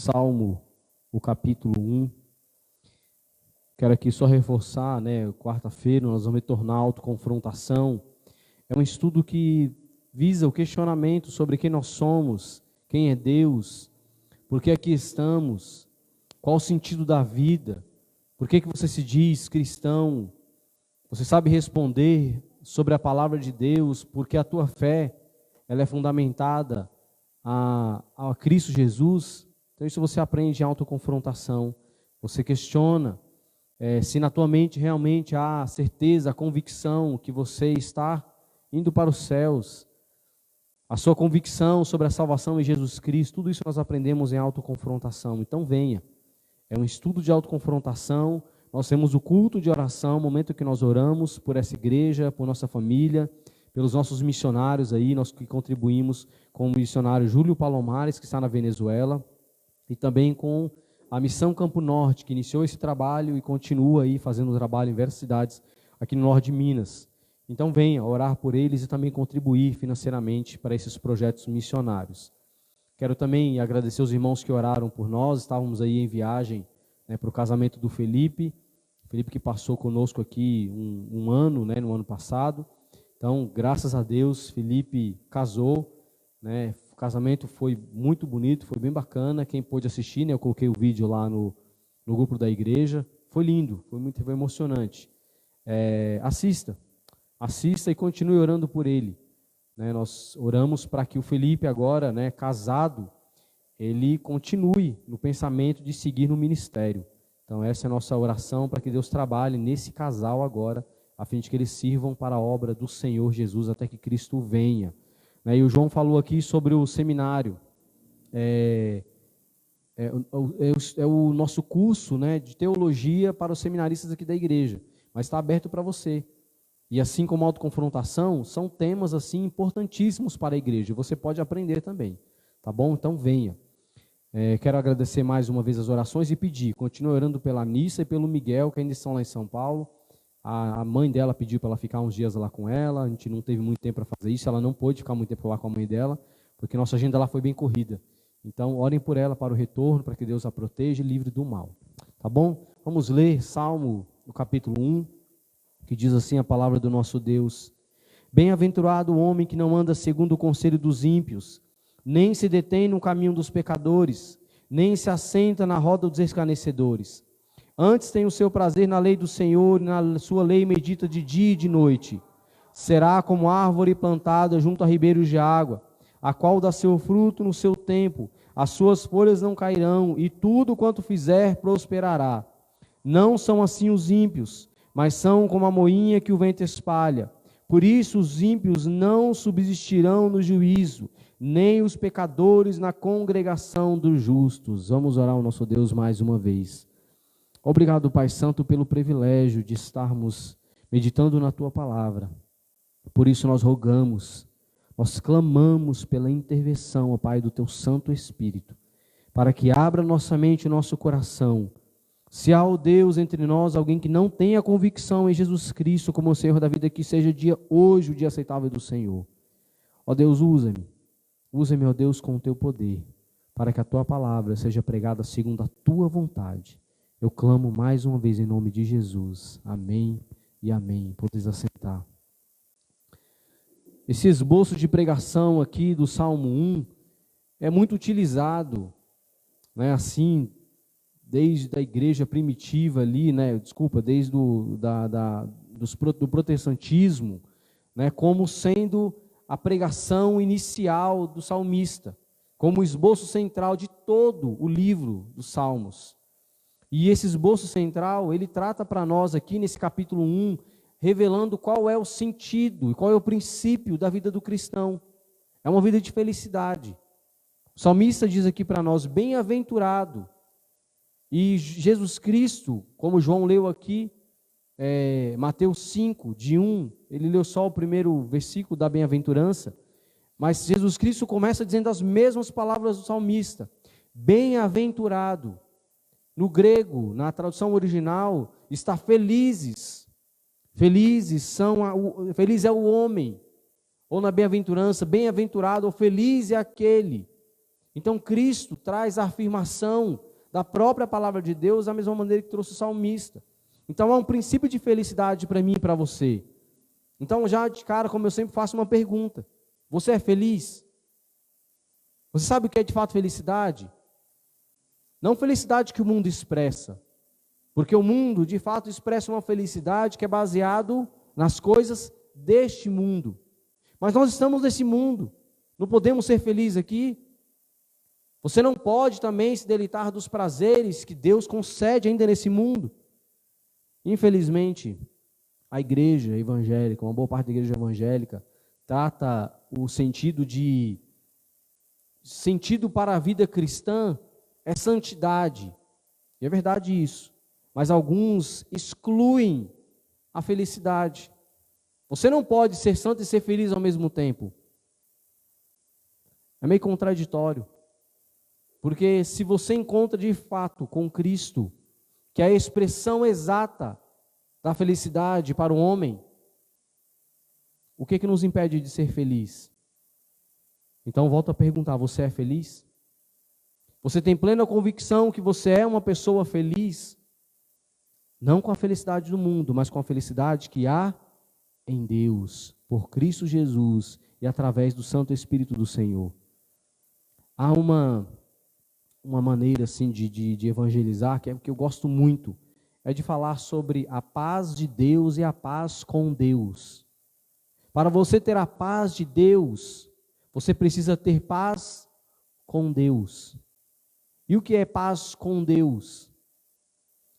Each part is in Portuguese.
Salmo, o capítulo 1. Quero aqui só reforçar, quarta-feira nós vamos retornar à autoconfrontação. É um estudo que visa o questionamento sobre quem nós somos, quem é Deus, por que aqui estamos, qual o sentido da vida, por que você se diz cristão, você sabe responder sobre a palavra de Deus, porque a tua fé ela é fundamentada a Cristo Jesus. Então isso você aprende em autoconfrontação, você questiona se na tua mente realmente há certeza, a convicção que você está indo para os céus, a sua convicção sobre a salvação em Jesus Cristo, tudo isso nós aprendemos em autoconfrontação. Então venha, é um estudo de autoconfrontação. Nós temos o culto de oração, o momento que nós oramos por essa igreja, por nossa família, pelos nossos missionários aí, nós que contribuímos com o missionário Júlio Palomares, que está na Venezuela, e também com a Missão Campo Norte, que iniciou esse trabalho e continua aí fazendo o trabalho em várias cidades aqui no norte de Minas. Então venha orar por eles e também contribuir financeiramente para esses projetos missionários. Quero também agradecer os irmãos que oraram por nós. Estávamos aí em viagem para o casamento do Felipe que passou conosco aqui um ano, no ano passado. Então, graças a Deus, Felipe casou, o casamento foi muito bonito, foi bem bacana. Quem pôde assistir, eu coloquei o vídeo lá no grupo da igreja, foi lindo, foi emocionante. Assista e continue orando por ele. Nós oramos para que o Felipe agora, casado, ele continue no pensamento de seguir no ministério. Então essa é a nossa oração, para que Deus trabalhe nesse casal agora, a fim de que eles sirvam para a obra do Senhor Jesus até que Cristo venha. E o João falou aqui sobre o seminário. É o nosso curso de teologia para os seminaristas aqui da igreja, mas está aberto para você. E assim como a autoconfrontação, são temas assim importantíssimos para a igreja, você pode aprender também, tá bom? Então venha. Quero agradecer mais uma vez as orações e pedir, continue orando pela Nissa e pelo Miguel, que ainda estão lá em São Paulo. A mãe dela pediu para ela ficar uns dias lá com ela, a gente não teve muito tempo para fazer isso, ela não pôde ficar muito tempo lá com a mãe dela, porque nossa agenda lá foi bem corrida. Então orem por ela para o retorno, para que Deus a proteja e livre do mal, tá bom? Vamos ler Salmo, no capítulo 1, que diz assim a palavra do nosso Deus: Bem-aventurado o homem que não anda segundo o conselho dos ímpios, nem se detém no caminho dos pecadores, nem se assenta na roda dos escarnecedores. Antes tem o seu prazer na lei do Senhor, e na sua lei medita de dia e de noite. Será como árvore plantada junto a ribeiros de água, a qual dá seu fruto no seu tempo, as suas folhas não cairão, e tudo quanto fizer prosperará. Não são assim os ímpios, mas são como a moinha que o vento espalha. Por isso os ímpios não subsistirão no juízo, nem os pecadores na congregação dos justos. Vamos orar ao nosso Deus mais uma vez. Obrigado, Pai Santo, pelo privilégio de estarmos meditando na Tua palavra. Por isso nós rogamos, nós clamamos pela intervenção, ó Pai, do Teu Santo Espírito, para que abra nossa mente e nosso coração. Se há, ó Deus, entre nós alguém que não tenha convicção em Jesus Cristo como o Senhor da vida, que seja hoje o dia aceitável do Senhor. Ó Deus, usa-me, ó Deus, com o Teu poder, para que a Tua palavra seja pregada segundo a Tua vontade. Eu clamo mais uma vez em nome de Jesus. Amém e amém. Podeis assentar. Esse esboço de pregação aqui do Salmo 1 é muito utilizado, assim, desde a igreja primitiva ali, desde do protestantismo, como sendo a pregação inicial do salmista, como o esboço central de todo o livro dos Salmos. E esse esboço central, ele trata para nós aqui nesse capítulo 1, revelando qual é o sentido e qual é o princípio da vida do cristão. É uma vida de felicidade. O salmista diz aqui para nós, bem-aventurado. E Jesus Cristo, como João leu aqui, Mateus 5, de 1, ele leu só o primeiro versículo da bem-aventurança, mas Jesus Cristo começa dizendo as mesmas palavras do salmista, bem-aventurado. No grego, na tradução original, está felizes. Feliz é o homem. Ou na bem-aventurança, bem-aventurado ou feliz é aquele. Então Cristo traz a afirmação da própria palavra de Deus da mesma maneira que trouxe o salmista. Então há um princípio de felicidade para mim e para você. Então já de cara, como eu sempre faço uma pergunta: você é feliz? Você sabe o que é de fato felicidade? Não felicidade que o mundo expressa, porque o mundo de fato expressa uma felicidade que é baseado nas coisas deste mundo. Mas nós estamos nesse mundo, não podemos ser felizes aqui. Você não pode também se deleitar dos prazeres que Deus concede ainda nesse mundo. Infelizmente, a igreja evangélica, uma boa parte da igreja evangélica, trata o sentido para a vida cristã é santidade. E é verdade isso. Mas alguns excluem a felicidade. Você não pode ser santo e ser feliz ao mesmo tempo. É meio contraditório. Porque se você encontra de fato com Cristo, que é a expressão exata da felicidade para o homem, o que nos impede de ser feliz? Então volto a perguntar: você é feliz? Você tem plena convicção que você é uma pessoa feliz? Não com a felicidade do mundo, mas com a felicidade que há em Deus, por Cristo Jesus e através do Santo Espírito do Senhor. Há uma maneira assim de evangelizar que eu gosto muito, é de falar sobre a paz de Deus e a paz com Deus. Para você ter a paz de Deus, você precisa ter paz com Deus. E o que é paz com Deus?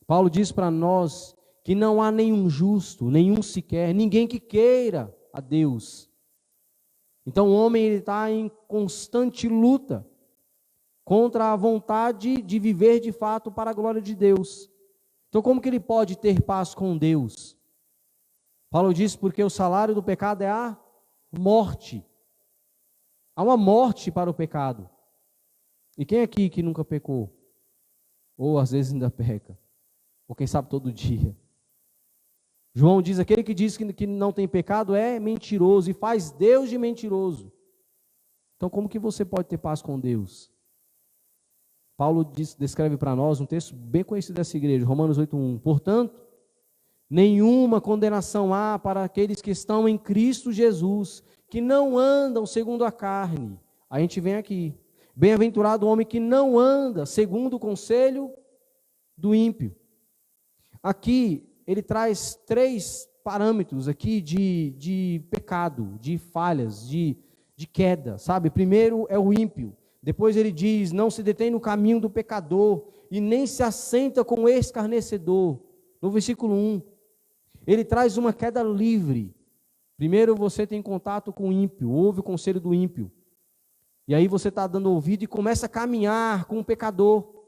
Paulo diz para nós que não há nenhum justo, nenhum sequer, ninguém que queira a Deus. Então o homem está em constante luta contra a vontade de viver de fato para a glória de Deus. Então como que ele pode ter paz com Deus? Paulo diz: porque o salário do pecado é a morte. Há uma morte para o pecado. E quem aqui que nunca pecou? Ou às vezes ainda peca? Ou quem sabe todo dia? João diz: aquele que diz que não tem pecado é mentiroso e faz Deus de mentiroso. Então como que você pode ter paz com Deus? Paulo descreve para nós um texto bem conhecido dessa igreja, Romanos 8:1. Portanto, nenhuma condenação há para aqueles que estão em Cristo Jesus, que não andam segundo a carne. A gente vem aqui: bem-aventurado o homem que não anda segundo o conselho do ímpio. Aqui ele traz 3 parâmetros aqui de pecado, de falhas, de queda, sabe? Primeiro é o ímpio. Depois ele diz: não se detém no caminho do pecador e nem se assenta com o escarnecedor. No versículo 1, ele traz uma queda livre. Primeiro você tem contato com o ímpio, ouve o conselho do ímpio. E aí você está dando ouvido e começa a caminhar com o pecador.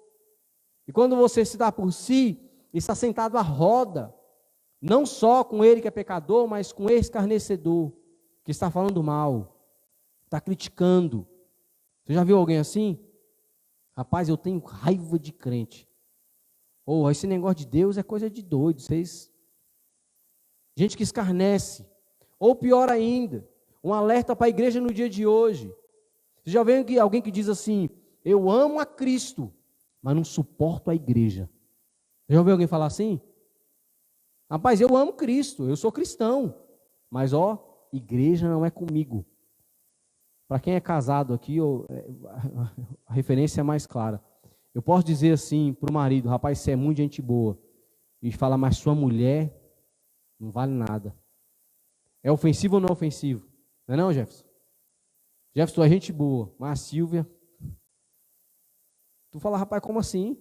E quando você se dá por si, está sentado à roda, não só com ele que é pecador, mas com esse escarnecedor, que está falando mal, está criticando. Você já viu alguém assim? Rapaz, eu tenho raiva de crente. Esse negócio de Deus é coisa de doido. Gente que escarnece. Ou pior ainda, um alerta para a igreja no dia de hoje. Você já viu alguém que diz assim: eu amo a Cristo, mas não suporto a igreja? Já ouviu alguém falar assim? Rapaz, eu amo Cristo, eu sou cristão, mas igreja não é comigo. Para quem é casado aqui, a referência é mais clara. Eu posso dizer assim para o marido: rapaz, você é muito gente boa. E falar: mas sua mulher não vale nada. É ofensivo ou não é ofensivo? Não é não, Jefferson? Jefferson é gente boa, mas a Silvia... Tu fala: rapaz, como assim?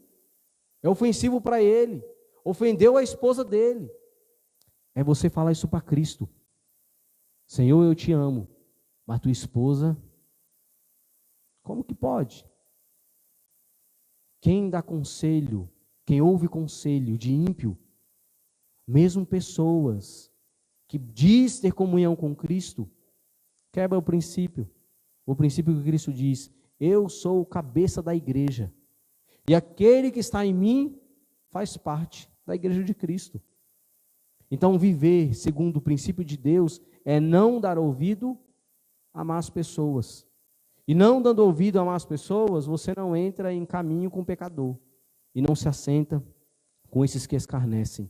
É ofensivo para ele. Ofendeu a esposa dele. É você falar isso para Cristo: Senhor, eu te amo, mas tua esposa, como que pode? Quem dá conselho, quem ouve conselho de ímpio, mesmo pessoas que diz ter comunhão com Cristo, quebra o princípio que Cristo diz: eu sou o cabeça da igreja, e aquele que está em mim faz parte da igreja de Cristo. Então viver segundo o princípio de Deus é não dar ouvido a más pessoas. E não dando ouvido a más pessoas, você não entra em caminho com o pecador. E não se assenta com esses que escarnecem.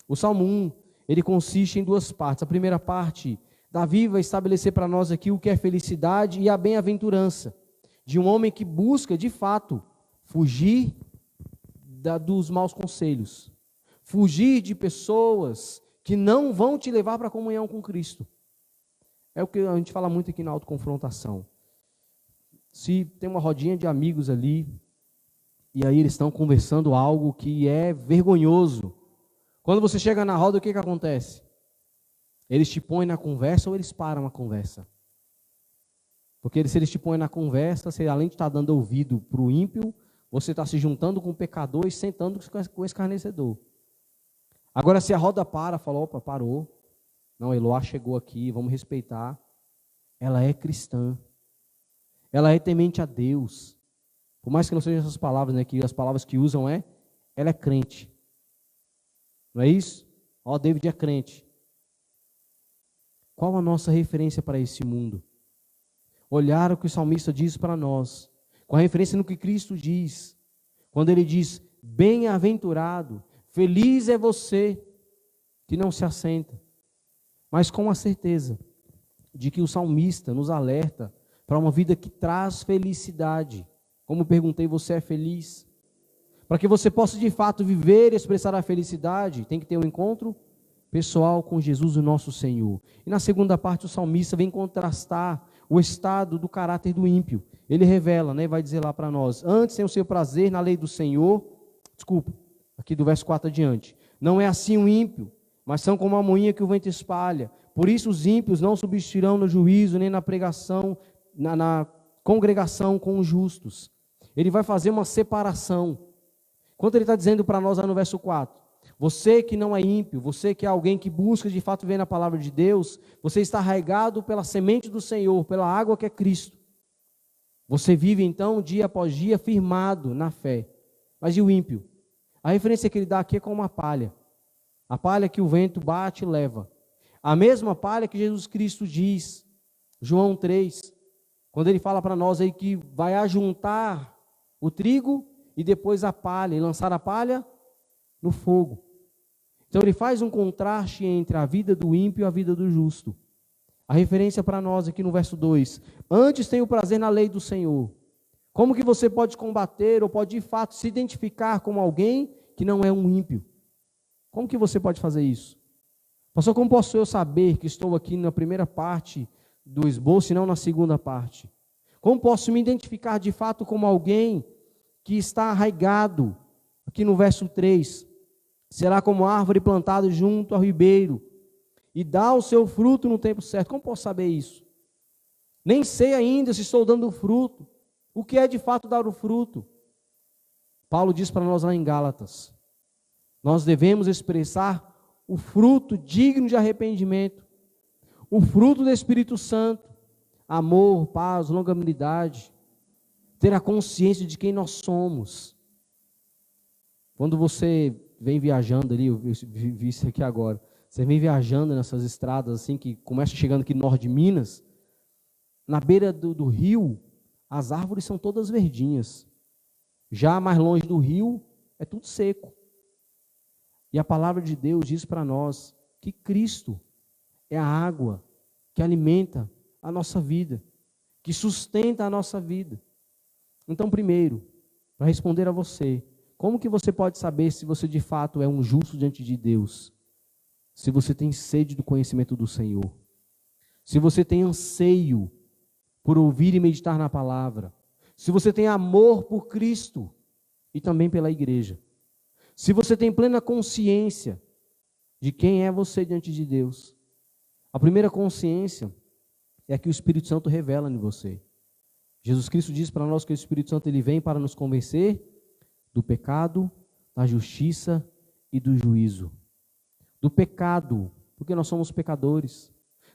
O Salmo 1, ele consiste em duas partes. A primeira parte, Davi vai estabelecer para nós aqui o que é felicidade e a bem-aventurança. De um homem que busca, de fato, fugir dos maus conselhos. Fugir de pessoas que não vão te levar para a comunhão com Cristo. É o que a gente fala muito aqui na autoconfrontação. Se tem uma rodinha de amigos ali, e aí eles estão conversando algo que é vergonhoso. Quando você chega na roda, o que acontece? Eles te põem na conversa ou eles param a conversa? Porque se eles te põem na conversa, você, além de estar dando ouvido para o ímpio, você está se juntando com o pecador e sentando com o escarnecedor. Agora, se a roda fala, opa, parou. Não, Eloá chegou aqui, vamos respeitar. Ela é cristã. Ela é temente a Deus. Por mais que não sejam essas palavras, né, que as palavras que usam ela é crente. Não é isso? Ó, David é crente. Qual a nossa referência para esse mundo? Olhar o que o salmista diz para nós, com a referência no que Cristo diz, quando ele diz, bem-aventurado, feliz é você que não se assenta, mas com a certeza de que o salmista nos alerta para uma vida que traz felicidade. Como perguntei, você é feliz? Para que você possa de fato viver e expressar a felicidade, tem que ter um encontro pessoal com Jesus, o nosso Senhor. E na segunda parte o salmista vem contrastar o estado do caráter do ímpio. Ele revela, vai dizer lá para nós, antes tem o seu prazer na lei do Senhor, aqui do verso 4 adiante, não é assim o ímpio, mas são como a moinha que o vento espalha. Por isso os ímpios não subsistirão no juízo, nem na pregação, na congregação com os justos. Ele vai fazer uma separação. Quando ele está dizendo para nós lá no verso 4, você que não é ímpio, você que é alguém que busca de fato ver na palavra de Deus, você está arraigado pela semente do Senhor, pela água que é Cristo. Você vive então dia após dia firmado na fé. Mas e o ímpio? A referência que ele dá aqui é como uma palha. A palha que o vento bate e leva. A mesma palha que Jesus Cristo diz, João 3, quando ele fala para nós aí que vai ajuntar o trigo e depois a palha, e lançar a palha no fogo. Então ele faz um contraste entre a vida do ímpio e a vida do justo. A referência para nós aqui no verso 2, antes tem o prazer na lei do Senhor. Como que você pode combater ou pode de fato se identificar como alguém que não é um ímpio? Como que você pode fazer isso? Pastor, como posso eu saber que estou aqui na primeira parte do esboço e não na segunda parte? Como posso me identificar de fato como alguém que está arraigado? Aqui no verso 3, será como árvore plantada junto ao ribeiro, e dá o seu fruto no tempo certo. Como posso saber isso? Nem sei ainda se estou dando fruto. O que é de fato dar o fruto? Paulo diz para nós lá em Gálatas, nós devemos expressar o fruto digno de arrependimento, o fruto do Espírito Santo, amor, paz, longanimidade, ter a consciência de quem nós somos. Quando você vem viajando ali, eu vi isso aqui agora, você vem viajando nessas estradas assim, que começa chegando aqui no norte de Minas, na beira do rio, as árvores são todas verdinhas. Já mais longe do rio, é tudo seco. E a palavra de Deus diz para nós que Cristo é a água que alimenta a nossa vida, que sustenta a nossa vida. Então, primeiro, para responder a você, como que você pode saber se você de fato é um justo diante de Deus? Se você tem sede do conhecimento do Senhor. Se você tem anseio por ouvir e meditar na palavra. Se você tem amor por Cristo e também pela igreja. Se você tem plena consciência de quem é você diante de Deus. A primeira consciência é a que o Espírito Santo revela em você. Jesus Cristo diz para nós que o Espírito Santo ele vem para nos convencer do pecado, da justiça e do juízo. Do pecado, porque nós somos pecadores.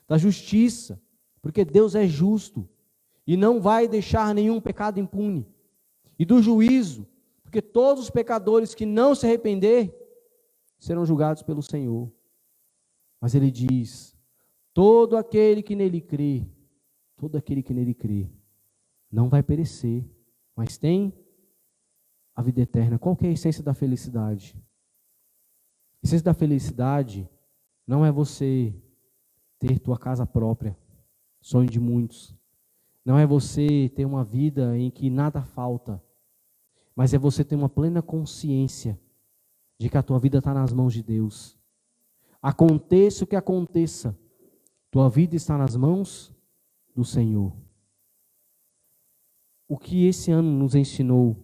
Da justiça, porque Deus é justo e não vai deixar nenhum pecado impune. E do juízo, porque todos os pecadores que não se arrepender serão julgados pelo Senhor. Mas ele diz, todo aquele que nele crê não vai perecer, mas tem a vida eterna. Qual que é a essência da felicidade? A essência da felicidade não é você ter tua casa própria, sonho de muitos. Não é você ter uma vida em que nada falta, mas é você ter uma plena consciência de que a tua vida está nas mãos de Deus. Aconteça o que aconteça, tua vida está nas mãos do Senhor. O que esse ano nos ensinou,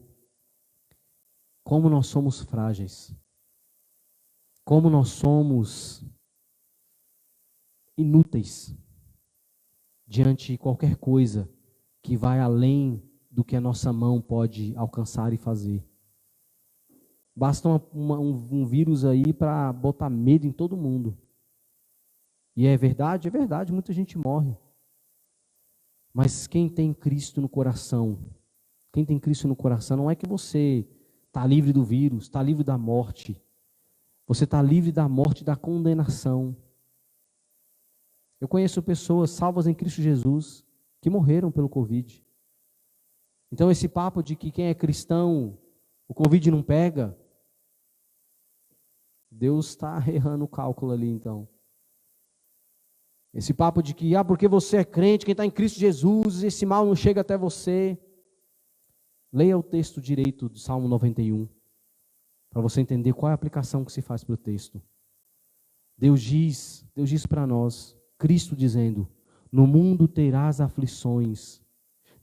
como nós somos frágeis, como nós somos inúteis diante de qualquer coisa que vai além do que a nossa mão pode alcançar e fazer. Basta um vírus aí para botar medo em todo mundo. E é verdade, muita gente morre. Mas quem tem Cristo no coração, não é que você está livre do vírus, está livre da morte. Você está livre da morte e da condenação. Eu conheço pessoas salvas em Cristo Jesus que morreram pelo Covid. Então esse papo de que quem é cristão, o Covid não pega, Deus está errando o cálculo ali então. Esse papo de que, porque você é crente, quem está em Cristo Jesus, esse mal não chega até você. Leia o texto direito do Salmo 91, para você entender qual é a aplicação que se faz para o texto. Deus diz para nós, Cristo dizendo, no mundo terás aflições.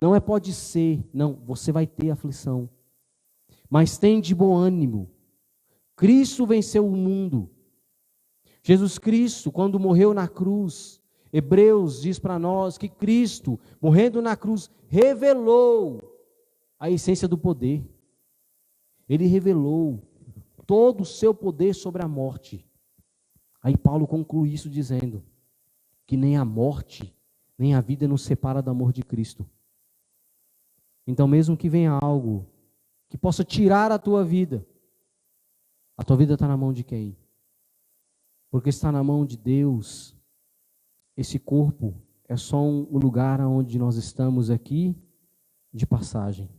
Não é pode ser, não, você vai ter aflição. Mas tem de bom ânimo. Cristo venceu o mundo. Jesus Cristo, quando morreu na cruz, Hebreus diz para nós que Cristo, morrendo na cruz, revelou a essência do poder. Ele revelou todo o seu poder sobre a morte. Aí Paulo conclui isso dizendo que nem a morte, nem a vida nos separa do amor de Cristo. Então mesmo que venha algo que possa tirar a tua vida está na mão de quem? Porque está na mão de Deus. Esse corpo é só um lugar onde nós estamos aqui de passagem.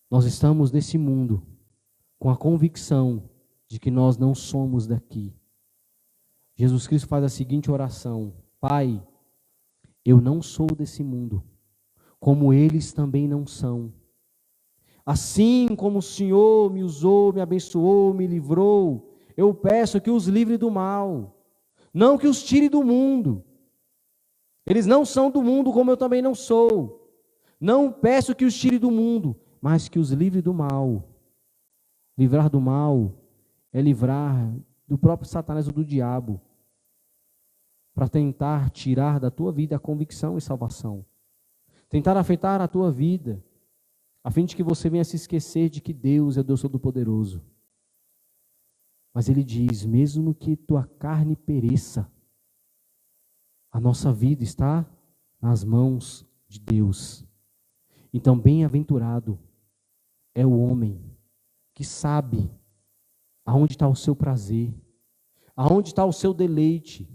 Nós estamos nesse mundo com a convicção de que nós não somos daqui. Jesus Cristo faz a seguinte oração: Pai, eu não sou desse mundo, como eles também não são. Assim como o Senhor me usou, me abençoou, me livrou, eu peço que os livre do mal, não que os tire do mundo. Eles não são do mundo, como eu também não sou. Não peço que os tire do mundo, mas que os livre do mal. Livrar do mal é livrar do próprio Satanás ou do diabo, para tentar tirar da tua vida a convicção e salvação. Tentar afetar a tua vida, a fim de que você venha se esquecer de que Deus é Deus Todo-Poderoso. Mas Ele diz, mesmo que tua carne pereça, a nossa vida está nas mãos de Deus. Então, bem-aventurado é o homem que sabe aonde está o seu prazer, aonde está o seu deleite.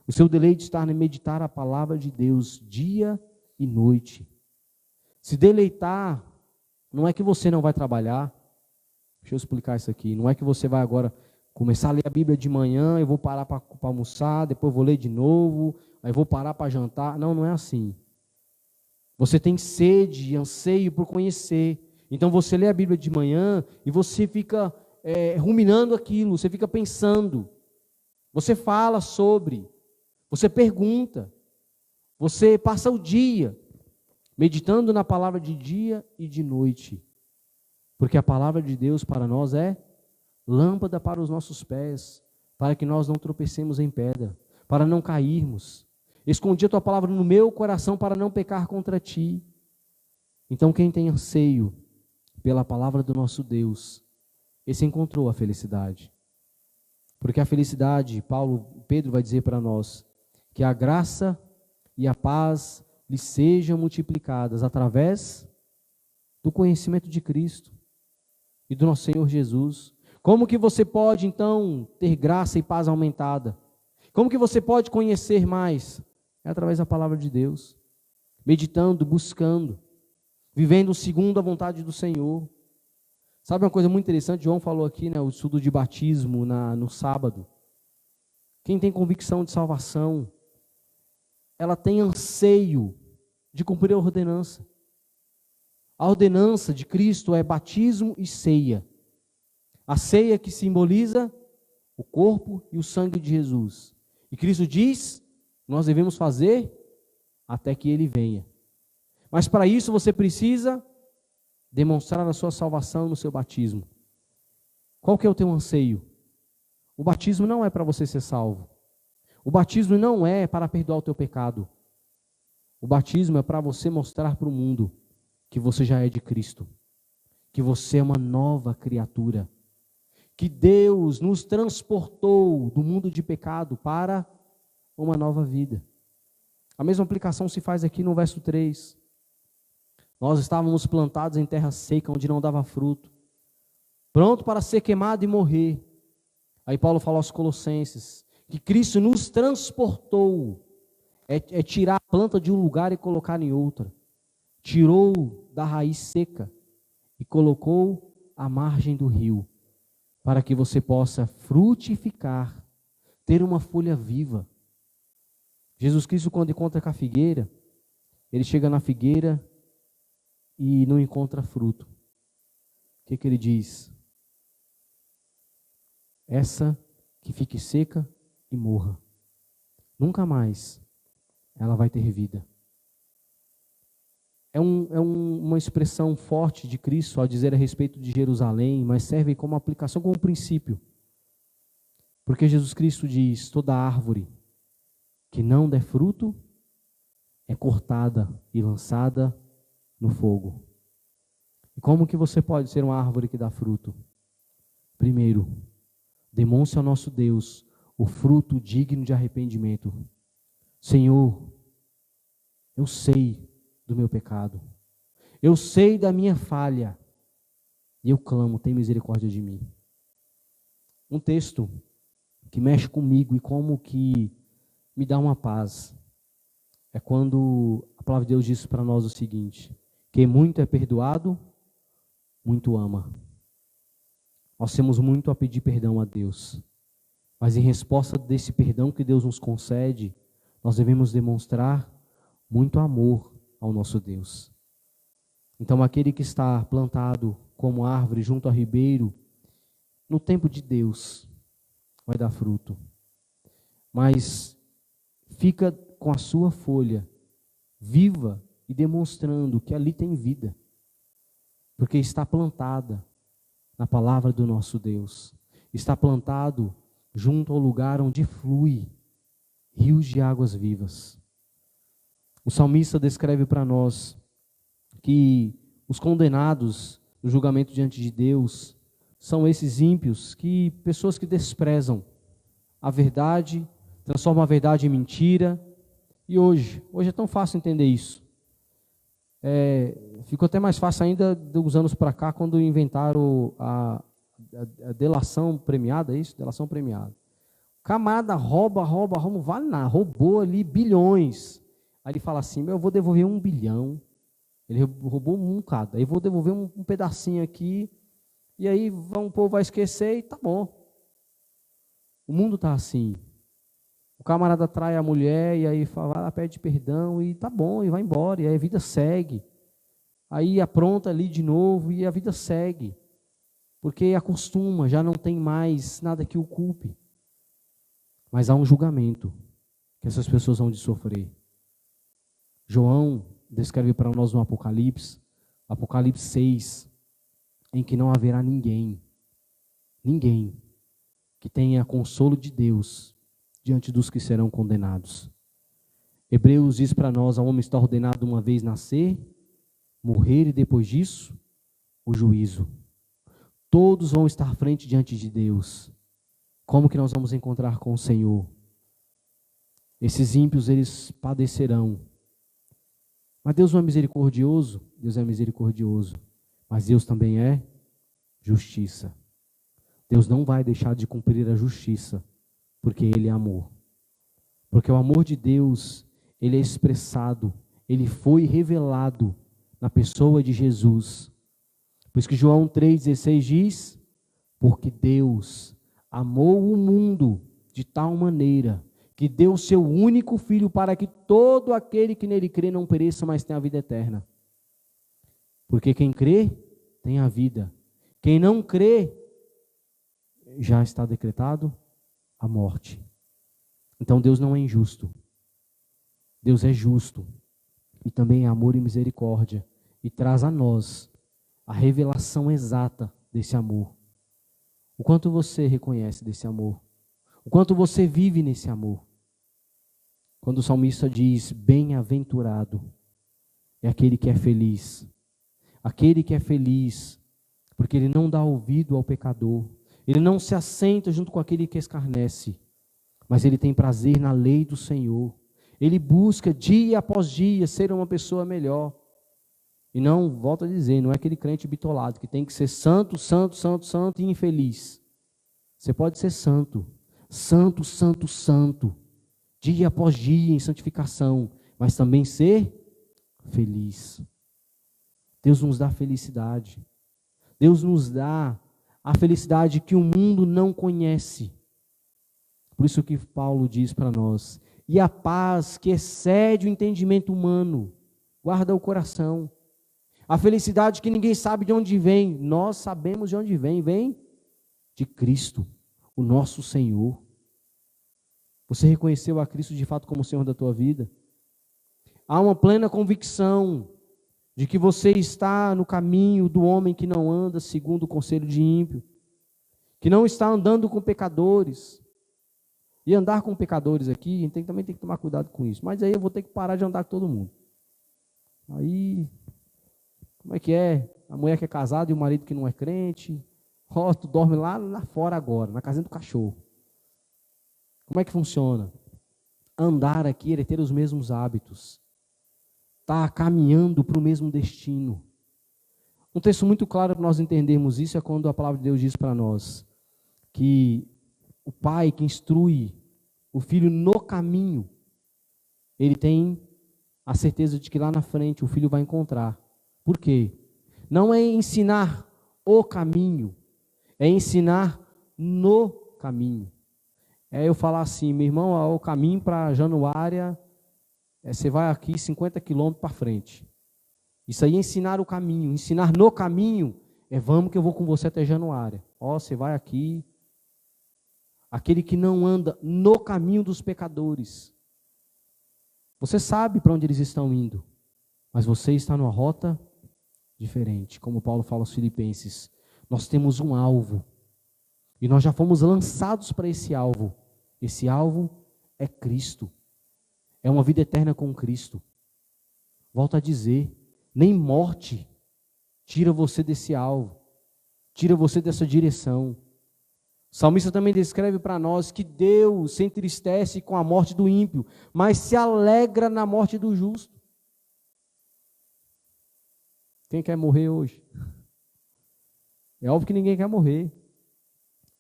O seu deleite está em meditar a palavra de Deus dia e noite. Se deleitar, não é que você não vai trabalhar. Deixa eu explicar isso aqui. Não é que você vai agora começar a ler a Bíblia de manhã, eu vou parar para almoçar, depois vou ler de novo, aí vou parar para jantar. Não, não é assim. Você tem sede e anseio por conhecer. Então você lê a Bíblia de manhã e você fica ruminando aquilo, você fica pensando. Você fala sobre, você pergunta, você passa o dia meditando na palavra de dia e de noite. Porque a palavra de Deus para nós é lâmpada para os nossos pés, para que nós não tropecemos em pedra, para não cairmos. Escondi a tua palavra no meu coração para não pecar contra ti. Então quem tem anseio pela palavra do nosso Deus, esse encontrou a felicidade. Porque a felicidade, Pedro vai dizer para nós, que a graça e a paz lhe sejam multiplicadas através do conhecimento de Cristo e do nosso Senhor Jesus. Como que você pode então ter graça e paz aumentada? Como que você pode conhecer mais? É através da palavra de Deus. meditando, buscando, vivendo segundo a vontade do Senhor. Sabe uma coisa muito interessante? João falou aqui, né, o estudo de batismo no sábado. Quem tem convicção de salvação, ela tem anseio de cumprir a ordenança. A ordenança de Cristo é batismo e ceia. A ceia que simboliza o corpo e o sangue de Jesus. E Cristo diz, nós devemos fazer até que Ele venha. Mas para isso você precisa demonstrar a sua salvação no seu batismo. Qual que é o teu anseio? O batismo não é para você ser salvo. O batismo não é para perdoar o teu pecado. O batismo é para você mostrar para o mundo que você já é de Cristo, que você é uma nova criatura, que Deus nos transportou do mundo de pecado para uma nova vida. A mesma aplicação se faz aqui no verso 3. Nós estávamos plantados em terra seca, onde não dava fruto, pronto para ser queimado e morrer. Aí Paulo fala aos Colossenses, que Cristo nos transportou, é tirar a planta de um lugar e colocar em outra. Tirou da raiz seca e colocou à margem do rio, para que você possa frutificar, ter uma folha viva. Jesus Cristo, quando encontra com a figueira, ele chega na figueira e não encontra fruto. O que ele diz? Essa que fique seca e morra. Nunca mais ela vai ter vida. Uma expressão forte de Cristo ao dizer a respeito de Jerusalém, mas serve como aplicação, como princípio. Porque Jesus Cristo diz, toda árvore que não der fruto é cortada e lançada no fogo. E como que você pode ser uma árvore que dá fruto? Primeiro, demonstre ao nosso Deus o fruto digno de arrependimento. Senhor, eu sei do meu pecado, eu sei da minha falha, e eu clamo, tem misericórdia de mim. Um texto que mexe comigo e como que me dá uma paz, é quando a palavra de Deus diz para nós o seguinte, quem muito é perdoado, muito ama. Nós temos muito a pedir perdão a Deus, mas em resposta desse perdão que Deus nos concede, nós devemos demonstrar muito amor ao nosso Deus. Então aquele que está plantado como árvore junto ao ribeiro, no tempo de Deus, vai dar fruto. Mas fica com a sua folha viva e demonstrando que ali tem vida. Porque está plantada na palavra do nosso Deus. Está plantado junto ao lugar onde flui rios de águas vivas. O salmista descreve para nós que os condenados no julgamento diante de Deus são esses ímpios, pessoas que desprezam a verdade, transformam a verdade em mentira. E hoje é tão fácil entender isso. Ficou até mais fácil ainda dos anos para cá, quando inventaram a delação premiada, é isso? Delação premiada. Camarada rouba, não vale nada, roubou ali bilhões. Aí ele fala assim, eu vou devolver 1 bilhão. Ele roubou um bocado, aí vou devolver um pedacinho aqui, e aí o povo vai esquecer e tá bom. O mundo está assim. O camarada trai a mulher, e aí fala, pede perdão, e tá bom, e vai embora, e aí a vida segue. Aí apronta ali de novo, e a vida segue. Porque acostuma, já não tem mais nada que o culpe. Mas há um julgamento que essas pessoas vão de sofrer. João descreve para nós no Apocalipse 6, em que não haverá ninguém que tenha consolo de Deus diante dos que serão condenados. Hebreus diz para nós, ao homem está ordenado uma vez nascer, morrer e depois disso, o juízo. Todos vão estar frente diante de Deus. Como que nós vamos encontrar com o Senhor? Esses ímpios, eles padecerão. Mas Deus não é misericordioso? Deus é misericordioso. Mas Deus também é justiça. Deus não vai deixar de cumprir a justiça, porque Ele é amor. Porque o amor de Deus, ele é expressado ele foi revelado na pessoa de Jesus. Por isso que João 3,16 diz: porque Deus amou o mundo de tal maneira que deu o seu único Filho para que todo aquele que nele crê não pereça, mas tenha a vida eterna. Porque quem crê tem a vida. Quem não crê, já está decretado a morte. Então Deus não é injusto. Deus é justo. E também é amor e misericórdia. E traz a nós a revelação exata desse amor. O quanto você reconhece desse amor. O quanto você vive nesse amor. Quando o salmista diz: bem-aventurado é aquele que é feliz. Aquele que é feliz, porque ele não dá ouvido ao pecador. Ele não se assenta junto com aquele que escarnece. Mas ele tem prazer na lei do Senhor. Ele busca dia após dia ser uma pessoa melhor. E não, volto a dizer, não é aquele crente bitolado que tem que ser santo, santo, santo, santo e infeliz. Você pode ser santo, santo, santo, santo, dia após dia em santificação, mas também ser feliz. Deus nos dá felicidade. Deus nos dá a felicidade que o mundo não conhece. Por isso que Paulo diz para nós: e a paz que excede o entendimento humano, guarda o coração. A felicidade que ninguém sabe de onde vem, nós sabemos de onde vem, vem de Cristo, o nosso Senhor. Você reconheceu a Cristo de fato como o Senhor da tua vida? Há uma plena convicção de que você está no caminho do homem que não anda segundo o conselho de ímpio, que não está andando com pecadores. E andar com pecadores aqui, a gente também tem que tomar cuidado com isso. Mas aí eu vou ter que parar de andar com todo mundo. Aí, como é que é? A mulher que é casada e o marido que não é crente. Ó, tu dorme lá fora agora, na casinha do cachorro. Como é que funciona? Andar aqui é ter os mesmos hábitos. Está caminhando para o mesmo destino. Um texto muito claro para nós entendermos isso é quando a palavra de Deus diz para nós que o pai que instrui o filho no caminho, ele tem a certeza de que lá na frente o filho vai encontrar. Por quê? Não é ensinar o caminho, é ensinar no caminho. É eu falar assim: meu irmão, o caminho para Januária, você vai aqui 50 quilômetros para frente. Isso aí é ensinar o caminho. Ensinar no caminho é: vamos que eu vou com você até Januária. Ó, você vai aqui. Aquele que não anda no caminho dos pecadores. Você sabe para onde eles estão indo, mas você está numa rota diferente. Como Paulo fala aos Filipenses, nós temos um alvo, e nós já fomos lançados para esse alvo. Esse alvo é Cristo, é uma vida eterna com Cristo. Volto a dizer, nem morte tira você desse alvo, tira você dessa direção. O salmista também descreve para nós que Deus se entristece com a morte do ímpio, mas se alegra na morte do justo. Quem quer morrer hoje? É óbvio que ninguém quer morrer.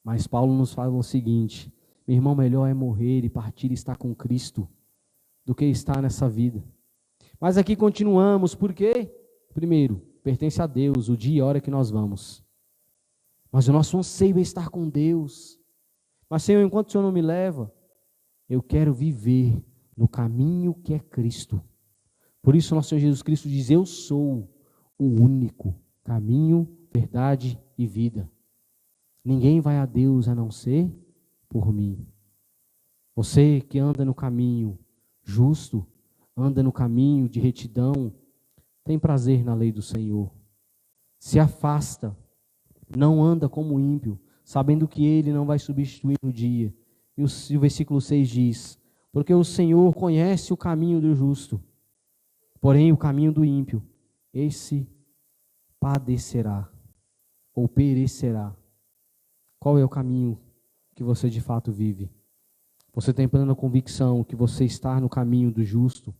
Mas Paulo nos fala o seguinte: meu irmão, melhor é morrer e partir e estar com Cristo do que estar nessa vida. Mas aqui continuamos, por quê? Primeiro, pertence a Deus o dia e a hora que nós vamos. Mas o nosso anseio é estar com Deus. Mas, Senhor, enquanto o Senhor não me leva, eu quero viver no caminho que é Cristo. Por isso, nosso Senhor Jesus Cristo diz: eu sou o único caminho, verdade e vida. Ninguém vai a Deus a não ser por mim. Você que anda no caminho justo, anda no caminho de retidão, tem prazer na lei do Senhor. Se afasta, não anda como ímpio, sabendo que ele não vai substituir no dia. E o versículo 6 diz: porque o Senhor conhece o caminho do justo, porém o caminho do ímpio, esse padecerá ou perecerá. Qual é o caminho que você de fato vive? Você tem plena convicção que você está no caminho do justo?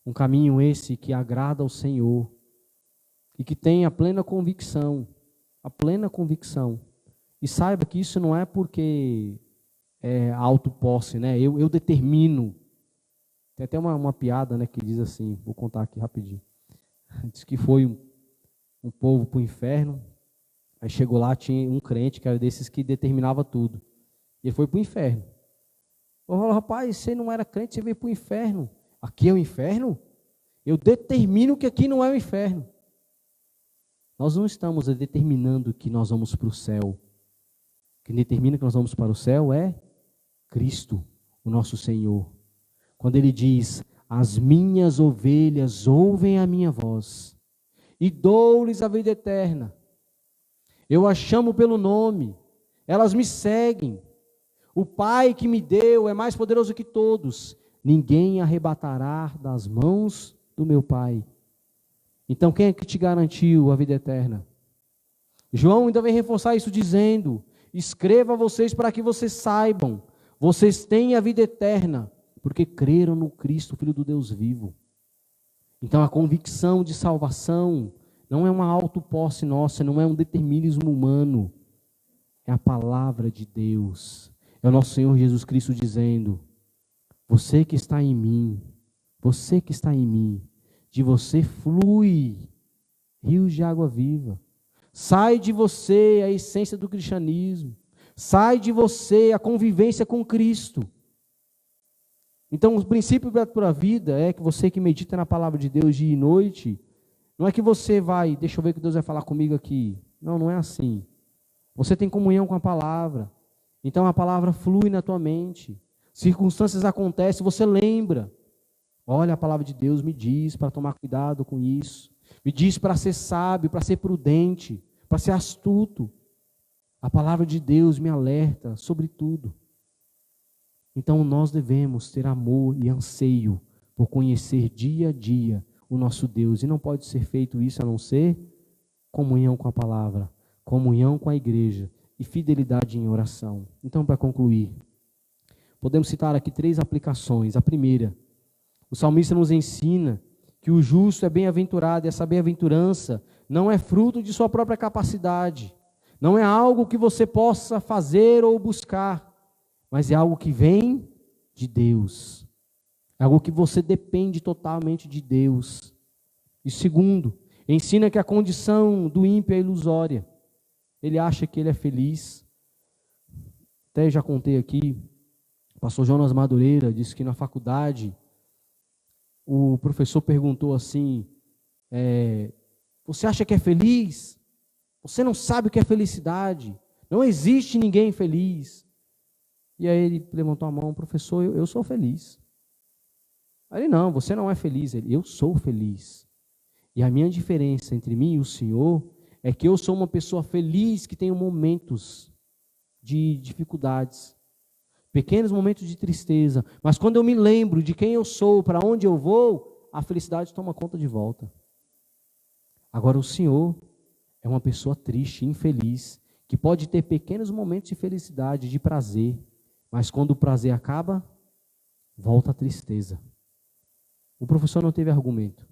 Um caminho esse que agrada ao Senhor e que tem a plena convicção. E saiba que isso não é porque é autoposse, né? Eu determino. Tem até uma piada, né, que diz assim, vou contar aqui rapidinho. Diz que foi um povo para o inferno, aí chegou lá, tinha um crente que era desses que determinava tudo. E ele foi para o inferno. Falou, rapaz, você não era crente, você veio para o inferno. Aqui é o inferno? Eu determino que aqui não é o inferno. Nós não estamos determinando que nós vamos para o céu. Quem determina que nós vamos para o céu é Cristo, o nosso Senhor. Quando Ele diz, as minhas ovelhas ouvem a minha voz, e dou-lhes a vida eterna. Eu as chamo pelo nome, elas me seguem. O Pai que me deu é mais poderoso que todos. Ninguém arrebatará das mãos do meu Pai. Então quem é que te garantiu a vida eterna? João ainda vem reforçar isso dizendo, escreva a vocês para que vocês saibam, vocês têm a vida eterna, porque creram no Cristo, Filho do Deus vivo. Então a convicção de salvação não é uma autoposse nossa, não é um determinismo humano, é a palavra de Deus. É o nosso Senhor Jesus Cristo dizendo, você que está em mim, de você flui rios de água viva. Sai de você a essência do cristianismo. Sai de você a convivência com Cristo. Então, o princípio para a vida é que você que medita na palavra de Deus dia e noite, não é que você vai, deixa eu ver o que Deus vai falar comigo aqui. Não, não é assim. Você tem comunhão com a palavra. Então, a palavra flui na tua mente. Circunstâncias acontecem, você lembra. Olha, a palavra de Deus me diz para tomar cuidado com isso. Me diz para ser sábio, para ser prudente, para ser astuto. A palavra de Deus me alerta sobre tudo. Então nós devemos ter amor e anseio por conhecer dia a dia o nosso Deus. E não pode ser feito isso a não ser comunhão com a palavra, comunhão com a igreja e fidelidade em oração. Então, para concluir, podemos citar aqui 3 aplicações. A primeira, o salmista nos ensina que o justo é bem-aventurado, e essa bem-aventurança não é fruto de sua própria capacidade, não é algo que você possa fazer ou buscar, mas é algo que vem de Deus, é algo que você depende totalmente de Deus. E segundo, ensina que a condição do ímpio é ilusória, ele acha que ele é feliz. Até já contei aqui, o pastor Jonas Madureira disse que na faculdade, o professor perguntou assim, você acha que é feliz? Você não sabe o que é felicidade, não existe ninguém feliz. E aí ele levantou a mão, professor, eu sou feliz. Aí ele, não, você não é feliz. Ele, eu sou feliz. E a minha diferença entre mim e o Senhor é que eu sou uma pessoa feliz que tem momentos de dificuldades, pequenos momentos de tristeza, mas quando eu me lembro de quem eu sou, para onde eu vou, a felicidade toma conta de volta. Agora o Senhor é uma pessoa triste, infeliz, que pode ter pequenos momentos de felicidade, de prazer, mas quando o prazer acaba, volta a tristeza. O professor não teve argumento.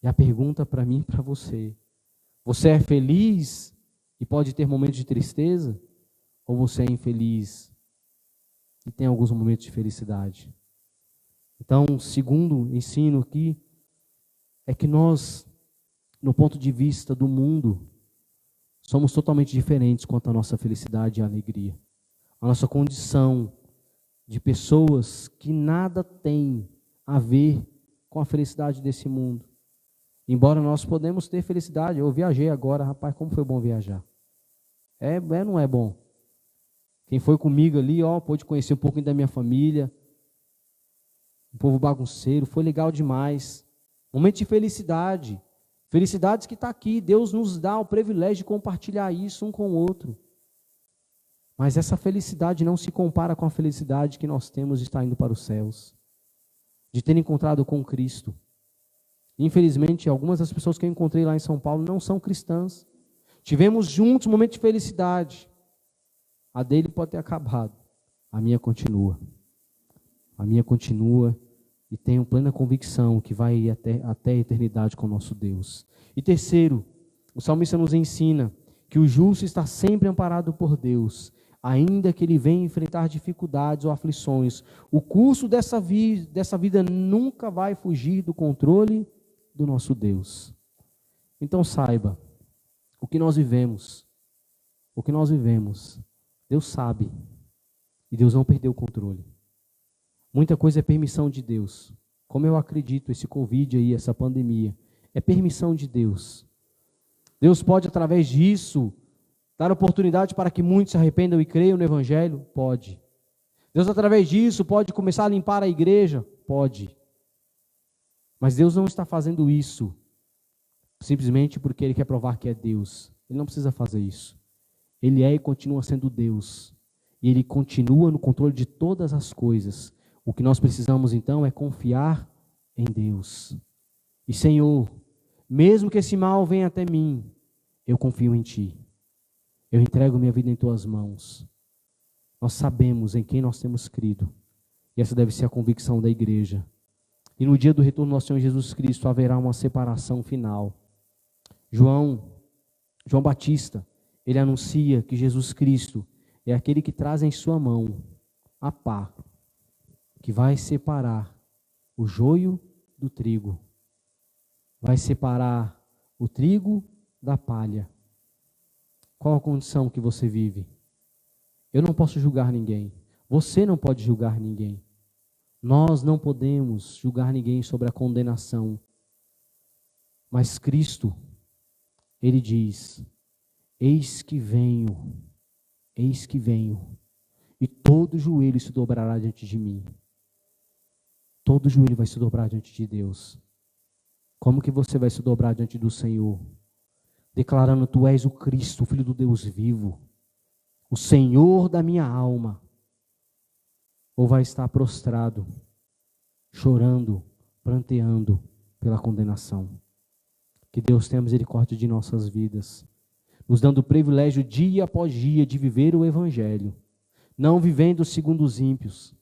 E a pergunta para mim e para você, você é feliz e pode ter momentos de tristeza? Ou você é infeliz e tem alguns momentos de felicidade? Então, o segundo ensino aqui é que nós, no ponto de vista do mundo, somos totalmente diferentes quanto à nossa felicidade e alegria. A nossa condição de pessoas que nada tem a ver com a felicidade desse mundo. Embora nós podemos ter felicidade, eu viajei agora, rapaz, como foi bom viajar. Não é bom? Quem foi comigo ali, pôde conhecer um pouquinho da minha família, um povo bagunceiro, foi legal demais. Momento de felicidade, felicidades que está aqui, Deus nos dá o privilégio de compartilhar isso um com o outro. Mas essa felicidade não se compara com a felicidade que nós temos de estar indo para os céus, de ter encontrado com Cristo. Infelizmente, algumas das pessoas que eu encontrei lá em São Paulo não são cristãs. Tivemos juntos um momento de felicidade. A dele pode ter acabado. A minha continua. A minha continua e tenho plena convicção que vai ir até a eternidade com o nosso Deus. E terceiro, o salmista nos ensina que o justo está sempre amparado por Deus. ainda que ele venha enfrentar dificuldades ou aflições, o curso dessa vida nunca vai fugir do controle do nosso Deus. Então saiba, o que nós vivemos, Deus sabe, e Deus não perdeu o controle. Muita coisa é permissão de Deus. Como eu acredito, esse Covid aí, essa pandemia, é permissão de Deus. Deus pode, através disso, dar oportunidade para que muitos se arrependam e creiam no Evangelho? Pode. Deus, através disso, pode começar a limpar a igreja? Pode. Mas Deus não está fazendo isso simplesmente porque Ele quer provar que é Deus. Ele não precisa fazer isso. Ele é e continua sendo Deus. E Ele continua no controle de todas as coisas. O que nós precisamos, então, é confiar em Deus. E, Senhor, mesmo que esse mal venha até mim, eu confio em Ti. Eu entrego minha vida em Tuas mãos. Nós sabemos em quem nós temos crido. E essa deve ser a convicção da igreja. E no dia do retorno do nosso Senhor Jesus Cristo haverá uma separação final. João Batista, ele anuncia que Jesus Cristo é aquele que traz em sua mão a pá, que vai separar o joio do trigo. Vai separar o trigo da palha. Qual a condição que você vive? Eu não posso julgar ninguém. Você não pode julgar ninguém. Nós não podemos julgar ninguém sobre a condenação. Mas Cristo, Ele diz: eis que venho, e todo joelho se dobrará diante de mim. Todo joelho vai se dobrar diante de Deus. Como que você vai se dobrar diante do Senhor? Declarando: Tu és o Cristo, o Filho do Deus vivo, o Senhor da minha alma. Ou vai estar prostrado, chorando, pranteando pela condenação. Que Deus tenha misericórdia de nossas vidas, nos dando o privilégio dia após dia de viver o Evangelho, não vivendo segundo os ímpios,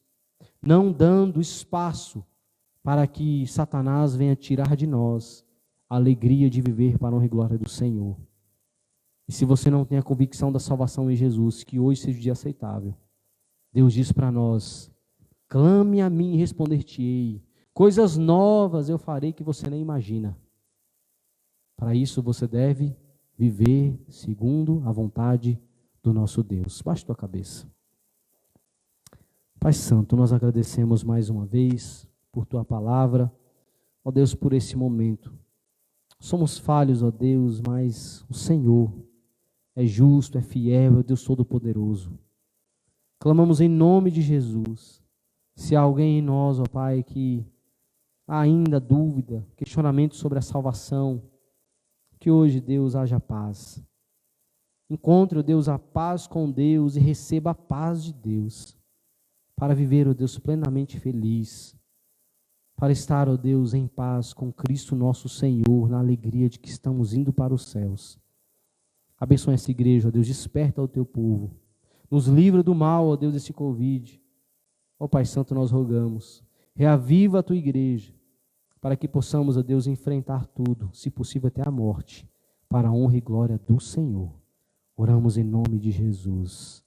não dando espaço para que Satanás venha tirar de nós a alegria de viver para a honra e glória do Senhor. E se você não tem a convicção da salvação em Jesus, que hoje seja o dia aceitável. Deus diz para nós: clame a mim e responder-te-ei. Coisas novas eu farei que você nem imagina. Para isso você deve viver segundo a vontade do nosso Deus. Baixe tua cabeça. Pai Santo, nós agradecemos mais uma vez por tua palavra. Ó Deus, por esse momento. Somos falhos, ó Deus, mas o Senhor é justo, é fiel, é o Deus Todo-Poderoso. Clamamos em nome de Jesus. Se há alguém em nós, ó Pai, que há ainda dúvida, questionamento sobre a salvação, que hoje, Deus, haja paz. Encontre, ó Deus, a paz com Deus e receba a paz de Deus, para viver, ó Deus, plenamente feliz, para estar, ó Deus, em paz com Cristo nosso Senhor, na alegria de que estamos indo para os céus. Abençoa essa igreja, ó Deus, desperta o teu povo, nos livra do mal, ó Deus, desse Covid. Ó Pai Santo, nós rogamos, reaviva a tua igreja, para que possamos, ó Deus, enfrentar tudo, se possível até a morte, para a honra e glória do Senhor. Oramos em nome de Jesus.